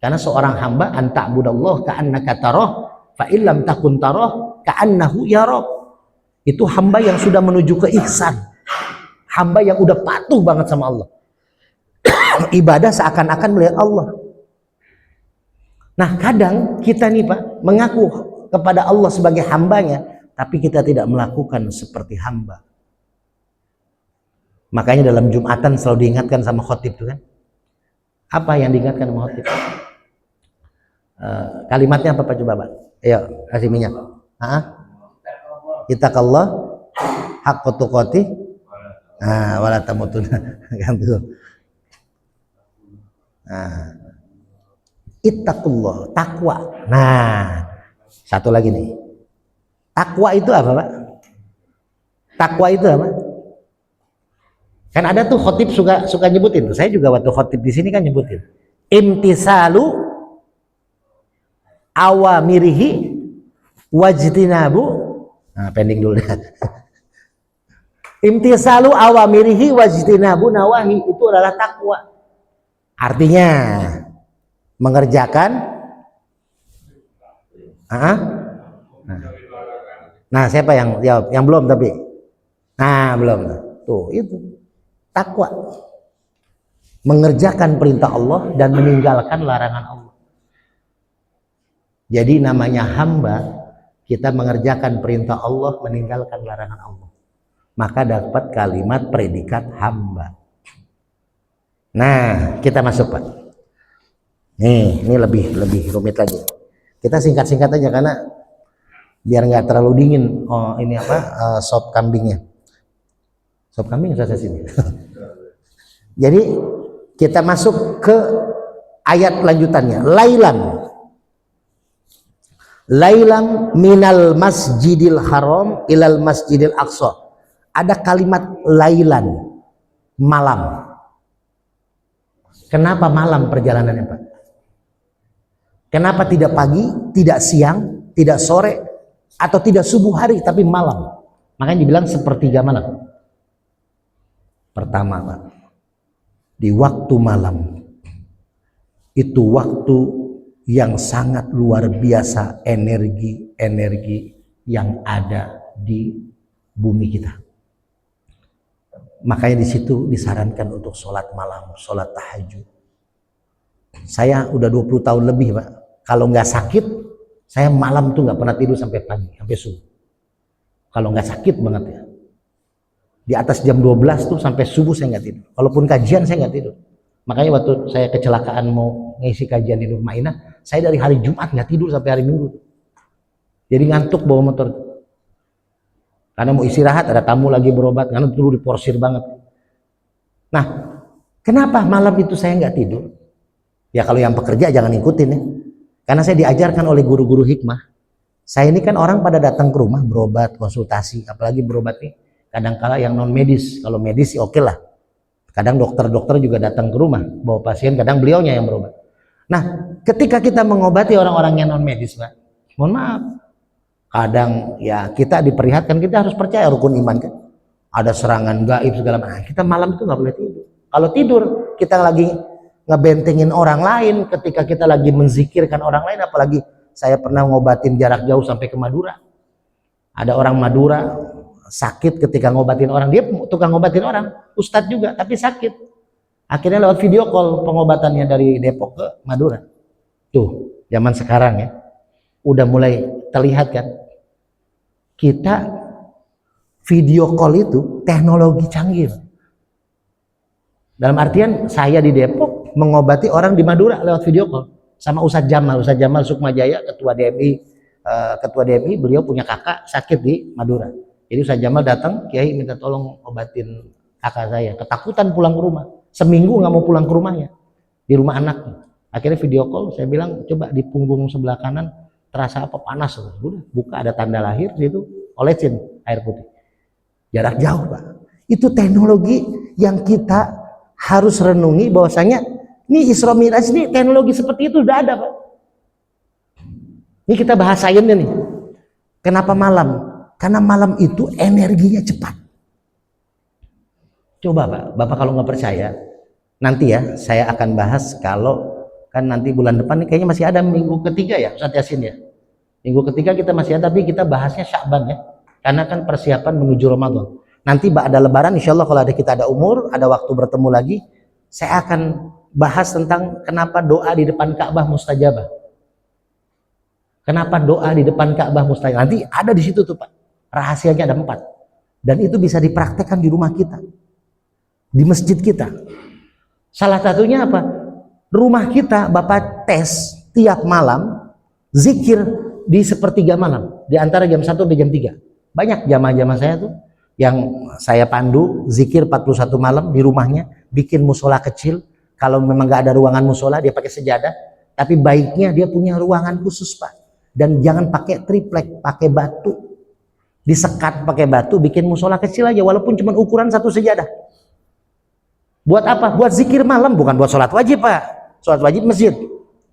Karena seorang hamba anta'budallah ka'annaka tarah, fa illam takun tarah ka'annahu yarah. Itu hamba yang sudah menuju ke ihsan, hamba yang udah patuh banget sama Allah. Ibadah seakan-akan melihat Allah. Nah kadang kita nih Pak mengaku kepada Allah sebagai hambanya, tapi kita tidak melakukan seperti hamba. Makanya dalam Jumatan selalu diingatkan sama khotib tuh kan, Apa yang diingatkan sama khotib? Kalimatnya apa Pak, coba Pak? Ayo kasih minyak. Ittaqallah haqqa tuqatih wala tamutunna. Ittaqullah, takwa. Nah, satu lagi nih. Takwa itu apa, Pak? Takwa itu apa? Kan ada tuh khotib suka nyebutin tuh. Saya juga waktu khotib di sini kan nyebutin. Imtisalu awamirihi wajtinabu. Nah, pending dulu. Imtisalu awamirihi wajtinabu nawahi, itu adalah takwa. Artinya mengerjakan nah siapa yang jawab? Yang belum tapi belum tuh, itu takwa, mengerjakan perintah Allah dan meninggalkan larangan Allah. Jadi namanya hamba, kita mengerjakan perintah Allah, meninggalkan larangan Allah, maka dapat kalimat predikat hamba. Nah, kita masuk Pak. Ini lebih rumit lagi. Kita singkat-singkat aja karena biar nggak terlalu dingin. Oh, ini apa? Sop kambingnya. Sop kambing saya sini. Jadi kita masuk ke ayat lanjutannya. Lailan minal masjidil haram ilal masjidil aqsa. Ada kalimat lailan, malam. Kenapa malam perjalanannya Pak? Kenapa tidak pagi, tidak siang, tidak sore, atau tidak subuh hari, tapi malam? Makanya dibilang sepertiga malam. Pertama Pak, di waktu malam, itu waktu yang sangat luar biasa energi yang ada di bumi kita. Makanya di situ disarankan untuk sholat malam, sholat tahajud. Saya udah 20 tahun lebih Pak, kalau nggak sakit, saya malam tuh nggak pernah tidur sampai pagi, sampai subuh. Kalau nggak sakit banget ya, di atas jam 12 tuh sampai subuh saya nggak tidur. Walaupun kajian saya nggak tidur. Makanya waktu saya kecelakaan mau ngisi kajian di Rumah Inah, saya dari hari Jumat nggak tidur sampai hari Minggu. Jadi ngantuk bawa motor. Karena mau istirahat, ada tamu lagi berobat, karena dulu diporsir banget. Nah, kenapa malam itu saya nggak tidur? Ya kalau yang pekerja jangan ikutin ya. Karena saya diajarkan oleh guru-guru hikmah. Saya ini kan orang pada datang ke rumah berobat, konsultasi, apalagi berobat nih. Kadang-kala yang non medis, kalau medis sih oke lah. Kadang dokter-dokter juga datang ke rumah bawa pasien, kadang beliaunya yang berobat. Nah, ketika kita mengobati orang-orang yang non medis, Pak, mohon maaf, kadang ya kita diperlihatkan, kita harus percaya rukun iman kan. Ada serangan gaib segala macam. Kita malam itu nggak boleh tidur. Kalau tidur kita lagi ngebentengin orang lain, ketika kita lagi menzikirkan orang lain, apalagi saya pernah ngobatin jarak jauh sampai ke Madura. Ada orang Madura sakit ketika ngobatin orang, dia tukang ngobatin orang, ustadz juga tapi sakit. Akhirnya lewat video call pengobatannya dari Depok ke Madura. Tuh, zaman sekarang ya. Udah mulai terlihat kan. Kita video call itu teknologi canggih. Dalam artian saya di Depok mengobati orang di Madura lewat video call sama Ustadz Jamal Sukmajaya, ketua DMI, beliau punya kakak sakit di Madura. Jadi Ustadz Jamal datang, Kiai minta tolong obatin kakak saya, ketakutan pulang ke rumah, seminggu nggak mau pulang ke rumahnya, di rumah anaknya. Akhirnya video call, saya bilang coba di punggung sebelah kanan terasa apa, panas. Udah buka, ada tanda lahir situ, olesin air putih. Jarak jauh Pak. Itu teknologi yang kita harus renungi bahwasanya ini Isra Mi'raj ini teknologi seperti itu udah ada Pak. Ini kita bahasainnya nih. Kenapa malam? Karena malam itu energinya cepat. Coba Pak, Bapak kalau nggak percaya, nanti ya saya akan bahas kalau kan nanti bulan depan nih, kayaknya masih ada minggu ketiga ya Ustaz Yasin ya. Minggu ketiga kita masih ada, tapi kita bahasnya Sya'ban ya. Karena kan persiapan menuju Ramadan. Nanti ada lebaran insya Allah kalau kita ada umur, ada waktu bertemu lagi, saya akan bahas tentang kenapa doa di depan Ka'bah mustajabah. Kenapa doa di depan Ka'bah mustajabah? Nanti ada di situ tuh Pak. Rahasianya ada 4. Dan itu bisa dipraktekkan di rumah kita. Di masjid kita. Salah satunya apa? Rumah kita Bapak tes tiap malam zikir di sepertiga malam, di antara jam 1 sampai jam 3. Banyak jamaah-jamaah saya tuh yang saya pandu zikir 41 malam di rumahnya, bikin musola kecil. Kalau memang nggak ada ruangan musola, dia pakai sejadah, tapi baiknya dia punya ruangan khusus, Pak. Dan jangan pakai triplek, pakai batu. Disekat pakai batu, bikin musola kecil aja, walaupun cuma ukuran satu sejadah. Buat apa? Buat zikir malam, bukan buat sholat wajib, Pak. Sholat wajib masjid,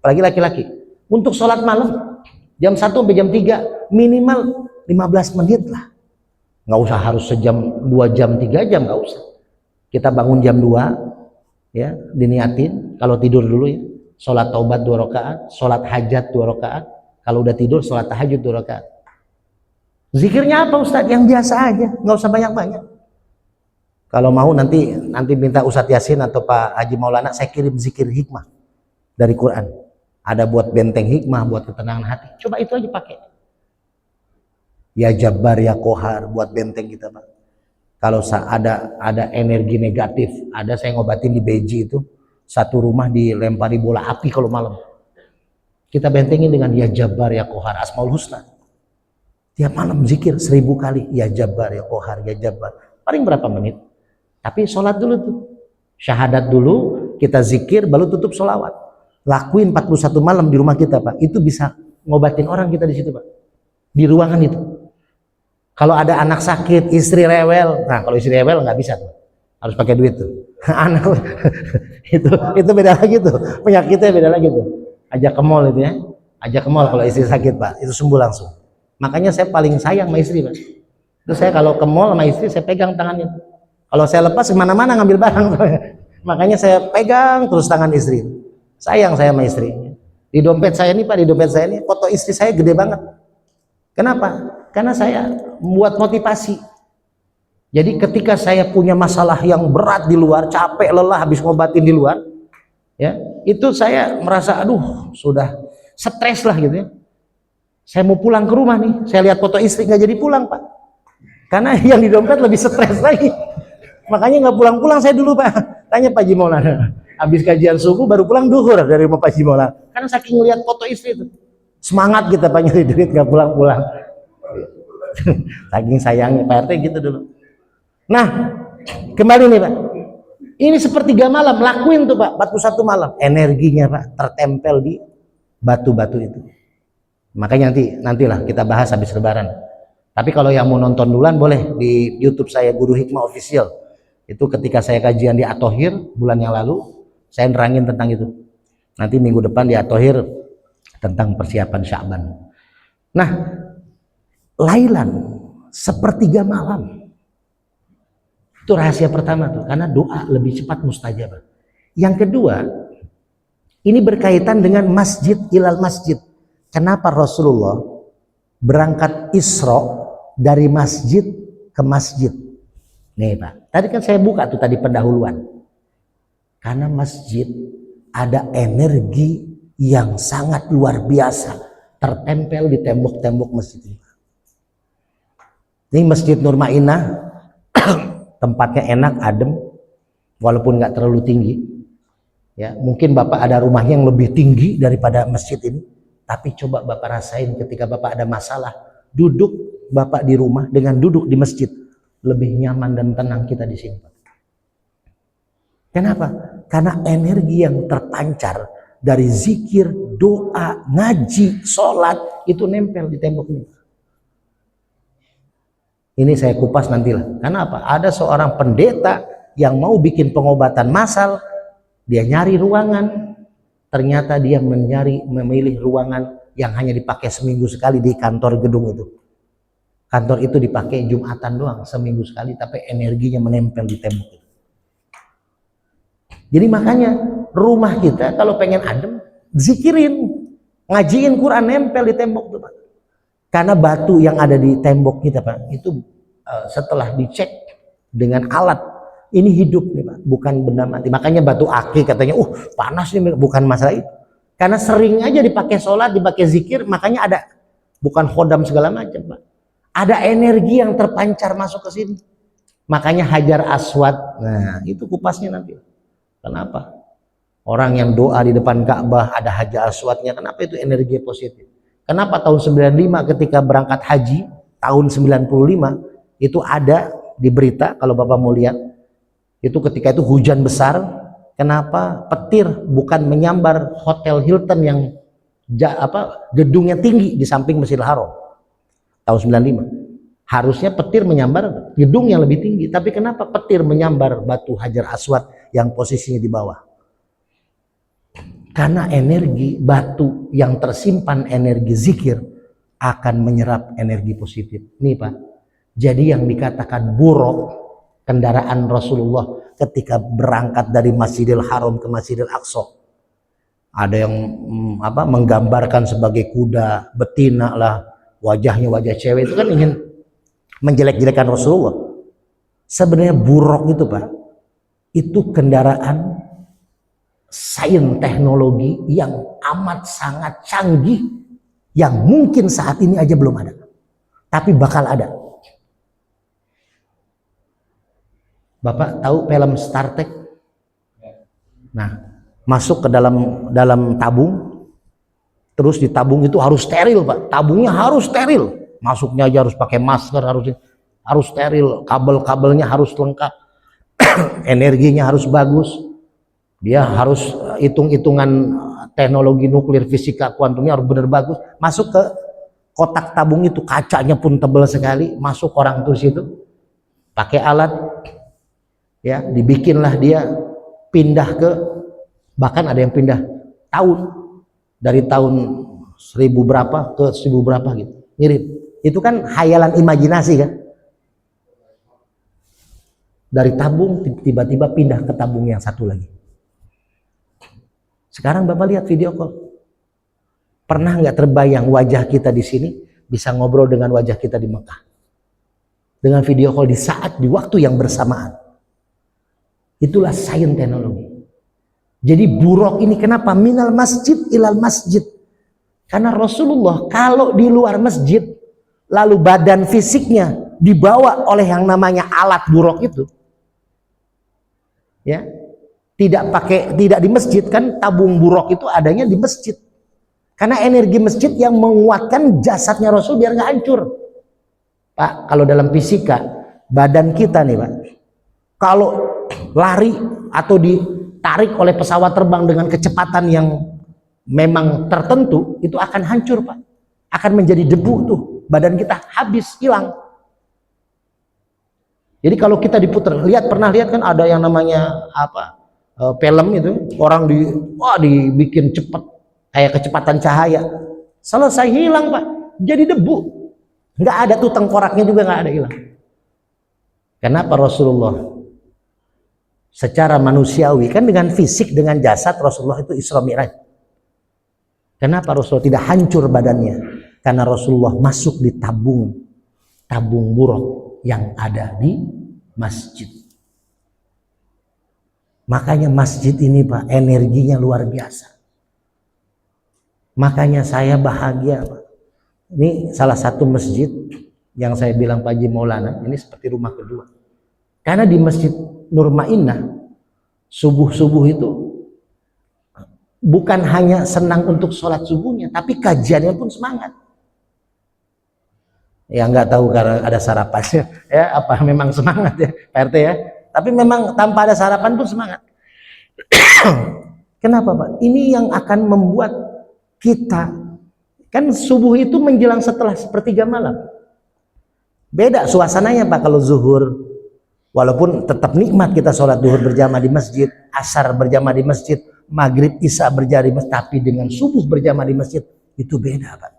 apalagi laki-laki. Untuk sholat malam, jam 1 sampai jam 3, minimal 15 menit lah. Nggak usah harus sejam, 2 jam, 3 jam, nggak usah. Kita bangun jam 2, ya, diniatin, kalau tidur dulu ya, sholat taubat 2 rakaat, sholat hajat 2 rakaat, kalau udah tidur sholat tahajud 2 rakaat. Zikirnya apa Ustadz? Yang biasa aja, nggak usah banyak-banyak. Kalau mau nanti minta Ustadz Yasin atau Pak Haji Maulana, saya kirim zikir hikmah dari Quran. Ada buat benteng hikmah, buat ketenangan hati. Coba itu aja pakai. Ya Jabbar, ya Kohar, buat benteng kita, Pak. Kalau ada energi negatif, ada saya ngobatin di Beji itu, satu rumah dilempari bola api kalau malam. Kita bentengin dengan ya Jabbar, ya Kohar, Asmaul Husna. Tiap malam zikir 1000 kali, ya Jabbar, ya Kohar, ya Jabbar. Paling berapa menit? Tapi sholat dulu tuh. Syahadat dulu, kita zikir, baru tutup sholawat. Lakuin 41 malam di rumah kita, Pak. Itu bisa ngobatin orang kita di situ, Pak. Di ruangan itu. Kalau ada anak sakit, istri rewel, nah kalau istri rewel nggak bisa tuh, harus pakai duit tuh. Anak itu beda lagi tuh, penyakitnya beda lagi tuh. Ajak ke mall itu ya, ajak ke mall kalau istri sakit, Pak, itu sembuh langsung. Makanya saya paling sayang sama istri, Pak. Itu saya kalau ke mall sama istri, saya pegang tangannya. Kalau saya lepas kemana-mana ngambil barang, makanya saya pegang terus tangan istri. Sayang saya sama istri. Di dompet saya nih, Pak, di dompet saya ini foto istri saya gede banget. Kenapa? Karena saya membuat motivasi. Jadi ketika saya punya masalah yang berat di luar, capek, lelah, habis ngobatin di luar, ya, itu saya merasa aduh sudah stres lah gitu ya. Saya mau pulang ke rumah nih, saya lihat foto istri nggak jadi pulang, Pak. Karena yang di dompet lebih stres lagi. Makanya nggak pulang-pulang saya dulu, Pak. Tanya Pak Haji Maulana. Habis kajian subuh baru pulang duhur dari rumah Pak Haji Maulana. Karena saking lihat foto istri itu. Semangat kita Pak nyari duit nggak pulang-pulang. Saking sayangnya Pak RT gitu dulu. Nah, kembali nih Pak. Ini sepertiga malam, lakuin tuh Pak, 41 malam. Energinya Pak tertempel di batu-batu itu. Makanya nantilah kita bahas habis lebaran. Tapi kalau yang mau nonton duluan boleh di YouTube saya Guru Hikmah Official. Itu ketika saya kajian di At-Thohir bulan yang lalu, saya nerangin tentang itu. Nanti minggu depan di At-Thohir tentang persiapan Sya'ban. Nah, lailan sepertiga malam. Itu rahasia pertama tuh, karena doa lebih cepat mustajab. Yang kedua, ini berkaitan dengan masjid ilal masjid. Kenapa Rasulullah berangkat Isra dari masjid ke masjid? Nih Pak, tadi kan saya buka tuh tadi pendahuluan. Karena masjid ada energi yang sangat luar biasa tertempel di tembok-tembok masjid ini. Ini Masjid Nur Ma'inah, tempatnya enak, adem, walaupun nggak terlalu tinggi. Ya, mungkin Bapak ada rumahnya yang lebih tinggi daripada masjid ini, tapi coba Bapak rasain ketika Bapak ada masalah, duduk Bapak di rumah dengan duduk di masjid, lebih nyaman dan tenang kita di sini. Kenapa? Karena energi yang terpancar dari zikir, doa, ngaji, sholat itu nempel di tembok ini. Ini saya kupas nantilah. Karena apa? Ada seorang pendeta yang mau bikin pengobatan massal, dia nyari ruangan, ternyata dia memilih ruangan yang hanya dipakai seminggu sekali di kantor gedung itu. Kantor itu dipakai Jumatan doang, seminggu sekali, tapi energinya menempel di tembok itu. Jadi makanya rumah kita kalau pengen adem, zikirin, ngajiin Quran, nempel di tembok itu Pak. Karena batu yang ada di tembok kita Pak, itu setelah dicek dengan alat, ini hidup nih Pak, bukan benda mati. Makanya batu akik katanya, panas nih, bukan masalah itu. Karena sering aja dipakai sholat, dipakai zikir, makanya ada, bukan khodam segala macam Pak. Ada energi yang terpancar masuk ke sini. Makanya Hajar Aswad, nah itu kupasnya nanti. Kenapa? Orang yang doa di depan Ka'bah ada Hajar Aswadnya, kenapa itu energi positif? Kenapa tahun 95 ketika berangkat haji, tahun 95 itu ada di berita, kalau Bapak mau lihat, itu ketika itu hujan besar, kenapa petir bukan menyambar Hotel Hilton yang gedungnya tinggi di samping Masjidil Haram tahun 95. Harusnya petir menyambar gedung yang lebih tinggi, tapi kenapa petir menyambar batu Hajar Aswad yang posisinya di bawah? Karena energi batu yang tersimpan energi zikir akan menyerap energi positif. Nih Pak, jadi yang dikatakan buruk kendaraan Rasulullah ketika berangkat dari Masjidil Haram ke Masjidil Aqsa, ada yang menggambarkan sebagai kuda betina lah, wajahnya wajah cewek, itu kan ingin menjelek-jelekan Rasulullah. Sebenarnya buruk itu Pak, itu kendaraan sains teknologi yang amat sangat canggih, yang mungkin saat ini aja belum ada, tapi bakal ada. Bapak tahu film Star Trek? Nah, masuk ke dalam tabung, terus di tabung itu harus steril Pak, tabungnya harus steril, masuknya aja harus pakai masker, harus steril, kabel-kabelnya harus lengkap, energinya harus bagus, dia harus hitung-hitungan teknologi nuklir, fisika kuantumnya harus benar bagus. Masuk ke kotak tabung itu, kacanya pun tebal sekali, masuk orang tuh situ pakai alat, ya dibikinlah dia pindah ke, bahkan ada yang pindah tahun, dari tahun 1000 berapa ke 1000 berapa gitu, mirip. Itu kan hayalan imajinasi kan, dari tabung tiba-tiba pindah ke tabung yang satu lagi. Sekarang Bapak lihat video call, pernah nggak terbayang wajah kita di sini bisa ngobrol dengan wajah kita di Mekah dengan video call di waktu yang bersamaan? Itulah sains teknologi. Jadi buruk ini kenapa? Minal masjid ilal masjid. Karena Rasulullah kalau di luar masjid, lalu badan fisiknya dibawa oleh yang namanya alat buruk itu, ya, tidak di masjid, kan tabung buruk itu adanya di masjid. Karena energi masjid yang menguatkan jasadnya Rasul biar nggak hancur. Pak, kalau dalam fisika badan kita nih Pak, kalau lari atau ditarik oleh pesawat terbang dengan kecepatan yang memang tertentu, itu akan hancur Pak, akan menjadi debu tuh, badan kita habis, hilang. Jadi kalau kita diputar, pernah lihat kan ada yang namanya film itu, orang dibikin cepat kayak kecepatan cahaya, selesai hilang Pak, jadi debu, nggak ada tuh tengkoraknya juga nggak ada, hilang. Kenapa? Rasulullah secara manusiawi kan dengan fisik, dengan jasad Rasulullah itu Isra Mi'raj. Kenapa Rasulullah tidak hancur badannya? Karena Rasulullah masuk di tabung buruk yang ada di masjid. Makanya masjid ini Pak, energinya luar biasa. Makanya saya bahagia Pak. Ini salah satu masjid yang saya bilang Pak Haji Maulana, ini seperti rumah kedua. Karena di Masjid Nur Mainah, subuh-subuh itu bukan hanya senang untuk sholat subuhnya, tapi kajiannya pun semangat. Ya nggak tahu karena ada sarapannya, ya apa memang semangat ya Pak RT ya. Tapi memang tanpa ada sarapan pun semangat. Kenapa Pak? Ini yang akan membuat kita, kan subuh itu menjelang setelah sepertiga malam. Beda suasananya Pak kalau zuhur. Walaupun tetap nikmat kita sholat duhur berjamaah di masjid, asar berjamaah di masjid, maghrib isya berjamaah di masjid, tapi dengan subuh berjamaah di masjid itu beda Pak.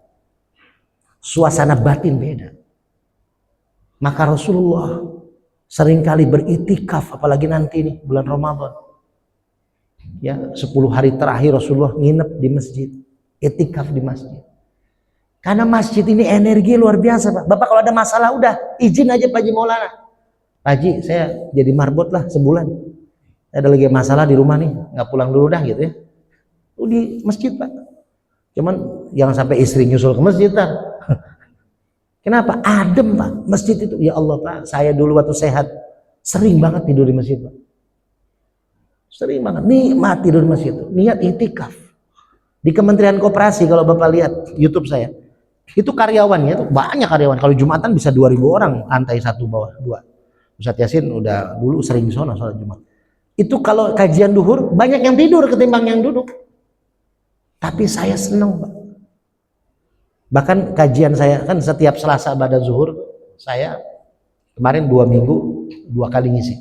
Suasana batin beda. Maka Rasulullah seringkali beritikaf, apalagi nanti nih bulan Ramadan. Ya, 10 hari terakhir Rasulullah nginep di masjid, itikaf di masjid. Karena masjid ini energi luar biasa Pak. Bapak kalau ada masalah udah izin aja Pak Haji Maulana. Pak Haji, saya jadi marbot lah sebulan. Ada lagi masalah di rumah nih, nggak pulang dulu dah gitu ya. Di masjid Pak. Cuman jangan sampai istri nyusul ke masjid Pak. Kenapa? Adem Pak, masjid itu. Ya Allah Pak, saya dulu waktu sehat sering banget tidur di masjid Pak. Sering banget nikmat tidur di masjid, niat iktikaf. Di Kementerian Koperasi kalau Bapak lihat YouTube saya, itu karyawannya tuh banyak karyawan. Kalau Jumatan bisa 2.000 orang, lantai 1 bawah 2. Ustadz Yasin udah dulu sering di sana sholat Jumat. Itu kalau kajian duhur banyak yang tidur ketimbang yang duduk. Tapi saya senang, Pak. Bahkan kajian saya kan setiap Selasa pada zuhur, saya kemarin 2 minggu 2 kali ngisi.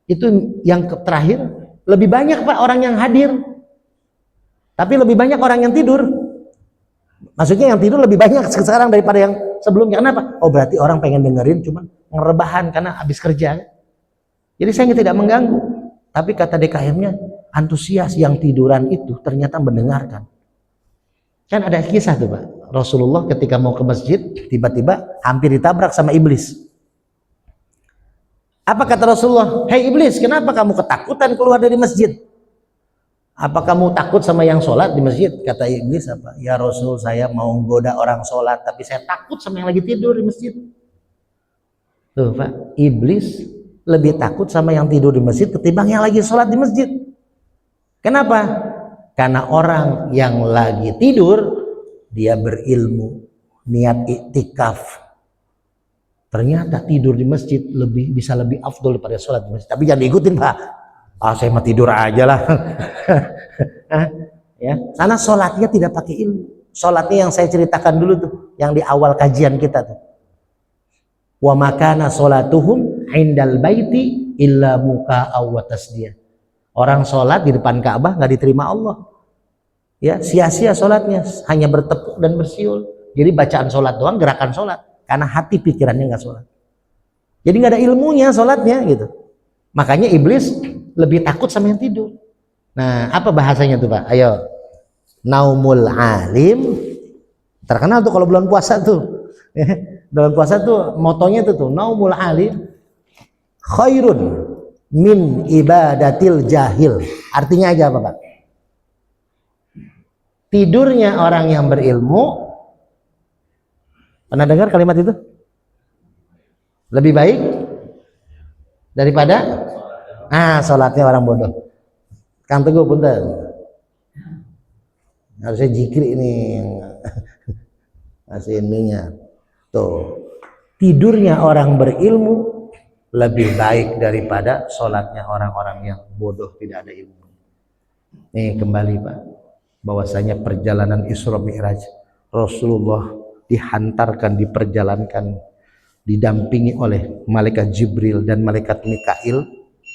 Itu yang terakhir lebih banyak, Pak, orang yang hadir. Tapi lebih banyak orang yang tidur. Maksudnya yang tidur lebih banyak sekarang daripada yang sebelumnya. Kenapa? Oh, berarti orang pengen dengerin cuman ngerebahan karena habis kerja. Jadi saya tidak mengganggu. Tapi kata DKM-nya, antusias yang tiduran itu ternyata mendengarkan. Kan ada kisah tuh, Pak. Rasulullah ketika mau ke masjid, tiba-tiba hampir ditabrak sama iblis. Apa kata Rasulullah? Hei iblis, kenapa kamu ketakutan keluar dari masjid? Apa kamu takut sama yang sholat di masjid? Kata iblis apa? Ya Rasul, saya mau goda orang sholat, tapi saya takut sama yang lagi tidur di masjid. Tuh, Pak, iblis lebih takut sama yang tidur di masjid ketimbang yang lagi sholat di masjid. Kenapa? Karena orang yang lagi tidur, dia berilmu, niat iktikaf. Ternyata tidur di masjid bisa lebih afdol daripada sholat di masjid. Tapi jangan diikutin, Pak. Saya mah tidur aja lah. Ya, karena sholatnya tidak pakai ilmu. Sholatnya yang saya ceritakan dulu tuh, yang di awal kajian kita tuh. Wa makana sholatuhum indal baiti illa muka'a wa tasdiyah. Orang sholat di depan Ka'bah nggak diterima Allah. Ya, sia-sia sholatnya, hanya bertepuk dan bersiul. Jadi bacaan sholat doang, gerakan sholat, karena hati pikirannya nggak sholat. Jadi nggak ada ilmunya sholatnya gitu. Makanya iblis lebih takut sama yang tidur. Nah, apa bahasanya tuh, Pak? Ayo. Naumul alim. Terkenal tuh kalau bulan puasa tuh. Bulan puasa tuh motonya tuh naumul alim khairun min ibadatil jahil. Artinya aja apa, Pak? Tidurnya orang yang berilmu. Pernah dengar kalimat itu? Lebih baik daripada sholatnya orang bodoh. Kang Teguh punten. Harusnya jikri ini masih ininya. Tuh. Tidurnya orang berilmu lebih baik daripada sholatnya orang-orang yang bodoh tidak ada ilmu. Nih kembali, Pak, bahwasanya perjalanan Isra Mi'raj, Rasulullah dihantarkan, diperjalankan, didampingi oleh malaikat Jibril dan malaikat Mikail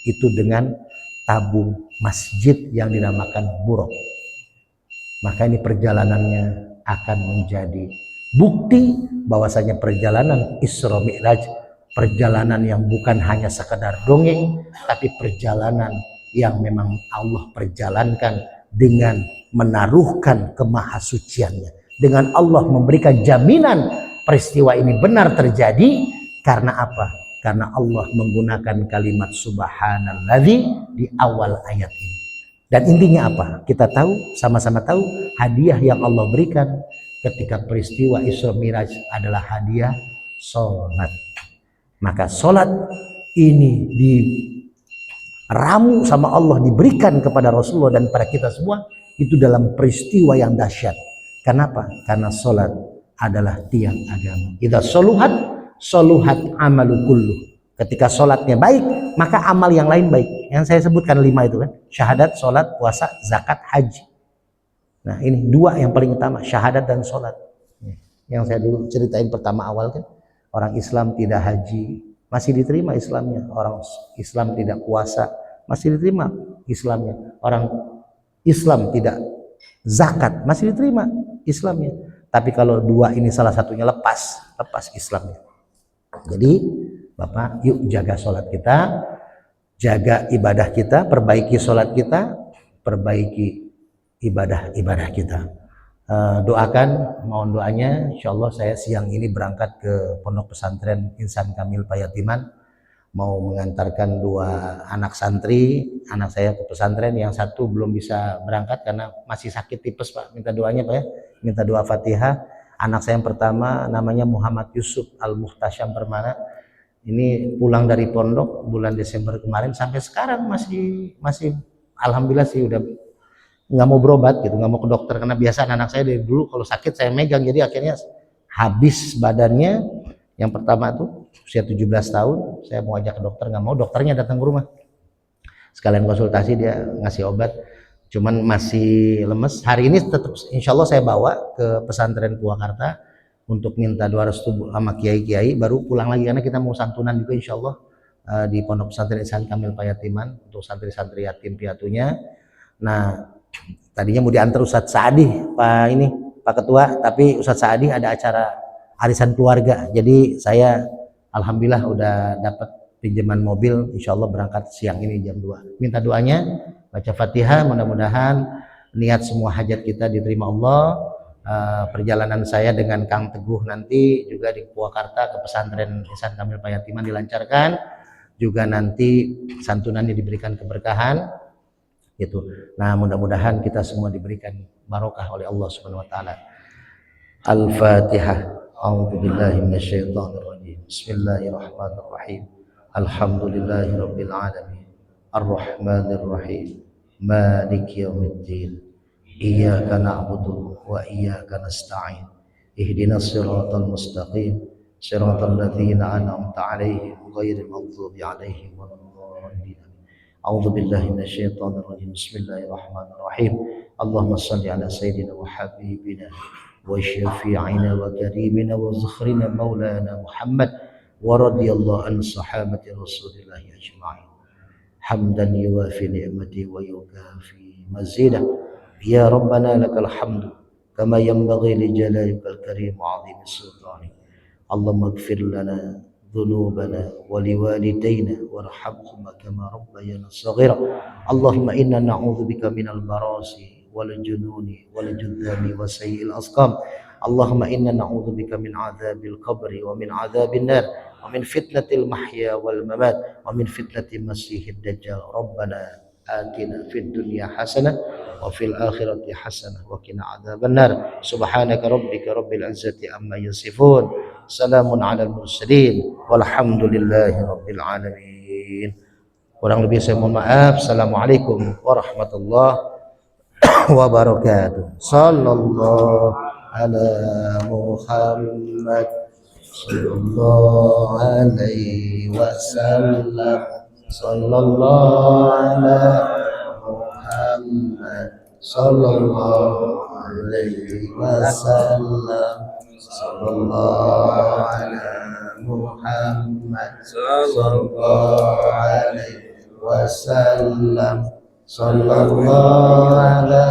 itu dengan tabung masjid yang dinamakan buraq. Maka ini perjalanannya akan menjadi bukti bahwasanya perjalanan Isra Mi'raj perjalanan yang bukan hanya sekedar dongeng, tapi perjalanan yang memang Allah perjalankan dengan menaruhkan kemahasuciannya, dengan Allah memberikan jaminan peristiwa ini benar terjadi. Karena apa? Karena Allah menggunakan kalimat subhanalladzi di awal ayat ini. Dan intinya apa? Kita tahu, sama-sama tahu, hadiah yang Allah berikan ketika peristiwa Isra Mi'raj adalah hadiah sholat. Maka sholat ini diramu sama Allah, diberikan kepada Rasulullah dan pada kita semua itu dalam peristiwa yang dahsyat. Kenapa? Karena sholat adalah tiang agama. Idza soluhat amalu kullu. Ketika sholatnya baik, maka amal yang lain baik. Yang saya sebutkan 5 itu kan, syahadat, sholat, puasa, zakat, haji. Nah ini 2 yang paling utama, syahadat dan sholat. Yang saya dulu ceritain pertama awal kan, orang Islam tidak haji masih diterima Islamnya, orang Islam tidak puasa masih diterima Islamnya, orang Islam tidak zakat masih diterima Islamnya. Tapi kalau 2 ini salah satunya lepas Islamnya. Jadi Bapak, yuk jaga sholat kita, jaga ibadah kita, perbaiki sholat kita, perbaiki ibadah kita. Doakan, mohon doanya, insya Allah saya siang ini berangkat ke Pondok Pesantren Insan Kamil Payatiman, mau mengantarkan 2 anak santri, anak saya ke pesantren. Yang satu belum bisa berangkat karena masih sakit tipes, Pak. Minta doanya, Pak, ya, minta doa Fatihah. Anak saya yang pertama namanya Muhammad Yusuf Al-Muhtasyam Permana. Ini pulang dari pondok bulan Desember kemarin, sampai sekarang masih alhamdulillah sih udah nggak mau berobat gitu, nggak mau ke dokter karena biasa anak saya dari dulu kalau sakit saya megang, jadi akhirnya habis badannya. Yang pertama tuh usia 17 tahun saya mau ajak ke dokter, nggak mau, dokternya datang ke rumah sekalian konsultasi, dia ngasih obat, cuman masih lemes. Hari ini tetap insya Allah saya bawa ke pesantren Purwakarta untuk minta doa restu sama kiai-kiai, baru pulang lagi karena kita mau santunan juga insya Allah di Pondok Pesantren Ihsan Kamil Payatiman untuk santri-santri yatim piatunya. Nah, tadinya mau diantar Ustadz Saadi, Pak Ketua, tapi Ustadz Saadi ada acara arisan keluarga, jadi saya alhamdulillah udah dapat pinjaman mobil, insya Allah berangkat siang ini jam 2. Minta doanya, baca Fatihah, mudah-mudahan niat semua hajat kita diterima Allah. Perjalanan saya dengan Kang Teguh nanti juga di Purwakarta ke pesantren Ihsan Kamil Payatiman dilancarkan, juga nanti santunannya diberikan keberkahan gitu. Nah, mudah-mudahan kita semua diberikan barokah oleh Allah Subhanahu wa taala. Al-Fatihah. A'udzu billahi minasyaitonir rajim. Bismillahirrahmanirrahim. Alhamdulillahirabbil alamin. Arrahmanir rahim. Maliki yaumiddin. Iyyaka na'budu wa iyyaka nasta'in. Ihdinas siratal mustaqim. Siratal ladzina an'amta 'alaihim ghairil maghdubi 'alaihim waladdallin. A'udzu billahi minasyaitonir rajim. Bismillahirrahmanirrahim. Allahumma shalli ala sayyidina wa habibina wa syafi'ina wa karimina wa zikhrina maulana Muhammad wa radiyallahu an sahabati Rasulillahi ajma'in. Hamdan yuwafi ni'mati wa yukafi mazidah. Ya Rabbana lakal hamdu kama yanbaghi li jalalikal karim wa 'azimi sultanik. Allahumma ighfir lana ذنوبنا ولوالدينا وارحمهما كما ربيانا صغيرا. اللهم إنا نعوذ بك من البراس والجنون والجذام وسيء الأسقام. اللهم إنا نعوذ بك من عذاب القبر ومن عذاب النار ومن فتنة المحيا والممات ومن فتنة المسيح الدجال. ربنا آتنا في الدنيا حسنة وفي الآخرة حسنة وقنا عذاب النار. سبحانك ربك رب العزة عما يصفون. Salamun alal mursalin walhamdulillahi rabbil alamin. Kurang lebih saya mohon maaf. Assalamualaikum warahmatullahi wabarakatuh. Sallallahu ala Muhammad sallallahu alaihi wasallam. Sallallahu ala Muhammad sallallahu alaihi wasallam. Sallallahu ala Muhammad sallallahu alaihi wasallam. Sallallahu ala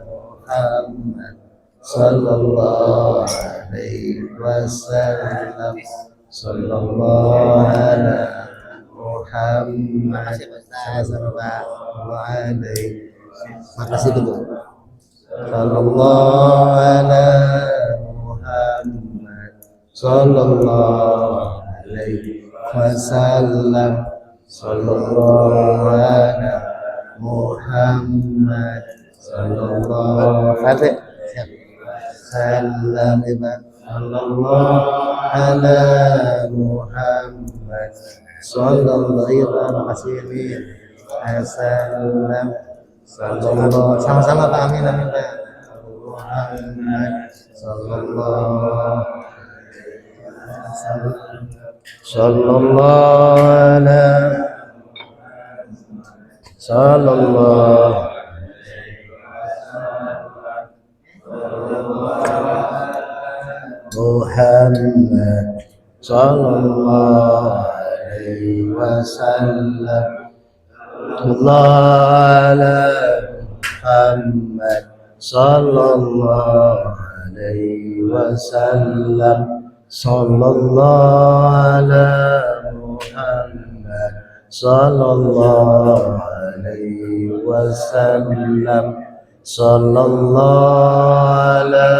Muhammad sallallahu alaihi wasallam. Sallallahu ala Muhammad. Sama-sama alaihi. Makasih dulu. Sallallahu ala Muhammad sallallahu alaihi wasallam. Sallallahu ala Muhammad sallallahu alaihi wasallam. Sallallahu ala Muhammad sallallahu alaihi wasallam. Sallallahu, sama-sama Pak, amin amin Pak. Muhammad sallallahu ala sallallahu Muhammad sallallahu alaihi wasallam. Allah ala Muhammad sallallahu alaihi wasallam. Sallallahu ala Muhammad sallallahu alaihi wasallam. Sallallahu ala